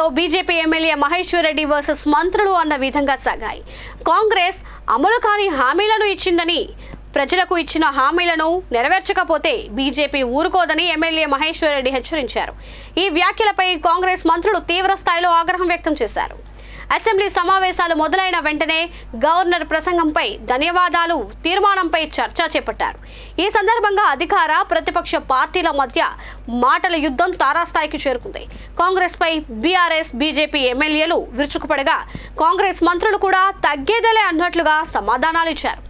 ఎన్నికల్లో BJP MLA Maheshwar Reddy versus మంత్రులు అన్న విధంగా సాగాయి. కాంగ్రెస్ అమలు కాని హామీలను ఇచ్చిందని, ప్రజలకు ఇచ్చిన హామీలను నెరవేర్చకపోతే బీజేపీ ఊరుకోదని ఎమ్మెల్యే మహేశ్వర్ రెడ్డి హెచ్చరించారు. ఈ వ్యాఖ్యలపై కాంగ్రెస్ మంత్రులు తీవ్ర స్థాయిలో ఆగ్రహం వ్యక్తం చేశారు. అసెంబ్లీ సమావేశాలు మొదలైన వెంటనే గవర్నర్ ప్రసంగంపై ధన్యవాదాలు తీర్మానంపై చర్చ చేపట్టారు. ఈ సందర్భంగా అధికార ప్రతిపక్ష పార్టీల మధ్య మాటల యుద్ధం తారాస్థాయికి చేరుకుంది. కాంగ్రెస్ పై బీఆర్ఎస్ బీజేపీ ఎమ్మెల్యేలు విరుచుకుపడగా కాంగ్రెస్ మంత్రులు కూడా తగ్గేదేలే అన్నట్లుగా సమాధానాలు ఇచ్చారు.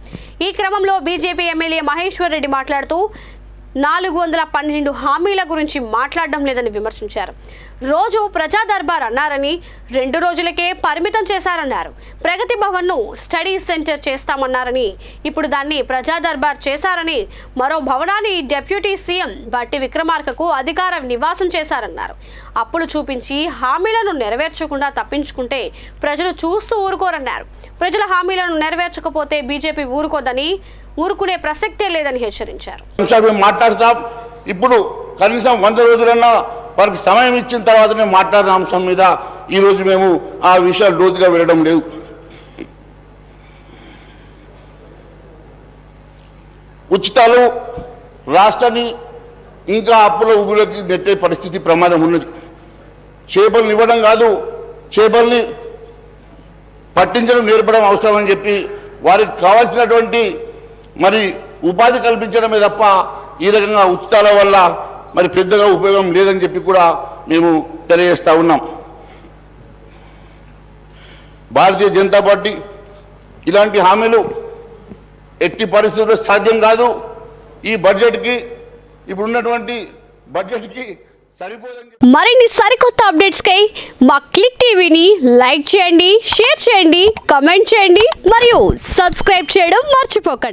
ఈ క్రమంలో బీజేపీ ఎమ్మెల్యే మహేశ్వర్ రెడ్డి మాట్లాడుతూ 412 హామీల గురించి మాట్లాడడం లేదని విమర్శించారు. రోజు ప్రజా దర్బార్ అన్నారని 2 రోజులకే పరిమితం చేశారన్నారు. ప్రగతి భవన్ను స్టడీ సెంటర్ చేస్తామన్నారని ఇప్పుడు దాన్ని ప్రజా దర్బార్ చేశారని, మరో భవనాన్ని డిప్యూటీ సీఎం బట్టి విక్రమార్కకు అధికార నివాసం చేశారన్నారు. అప్పులు చూపించి హామీలను నెరవేర్చకుండా తప్పించుకుంటే ప్రజలు చూస్తూ ఊరుకోరన్నారు. ప్రజల హామీలను నెరవేర్చకపోతే బీజేపీ ఊరుకునే ప్రసక్తే లేదని హెచ్చరించారు. మాట్లాడతాం, ఇప్పుడు కనీసం 100 రోజులన్నా వారికి సమయం ఇచ్చిన తర్వాతనే మాట్లాడిన అంశం మీద ఈరోజు మేము ఆ విషయాలు లోతుగా వెళ్ళడం లేదు. ఉచితాలు రాష్ట్రాన్ని ఇంకా అప్పుల ఊబిలోకి నెట్టే పరిస్థితి ప్రమాదం ఉన్నది. చేపలను ఇవ్వడం కాదు, చేపల్ని పట్టించడం నేర్పడం అవసరం అని చెప్పి వారికి కావాల్సినటువంటి మరి ఉపాధి కల్పించడమే తప్ప ఈ రకంగా ఉచితాల వల్ల మరి పెద్దగా ఉపయోగం లేదని చెప్పి కూడా మేము తెలియజేస్తా ఉన్నాం. భారతీయ జనతా పార్టీ ఇలాంటి హామీలు ఎట్టి పరిస్థితుల్లో సాధ్యం కాదు. ఈ బడ్జెట్కి ఇప్పుడున్నటువంటి బడ్జెట్కి సరిపోదని. మరిన్ని సరికొత్త అప్డేట్స్ కై మా క్లిక్ టీవీని లైక్ చేయండి, షేర్ చేయండి, కామెంట్ చేయండి మరియు సబ్స్క్రైబ్ చేయడం మర్చిపోకండి.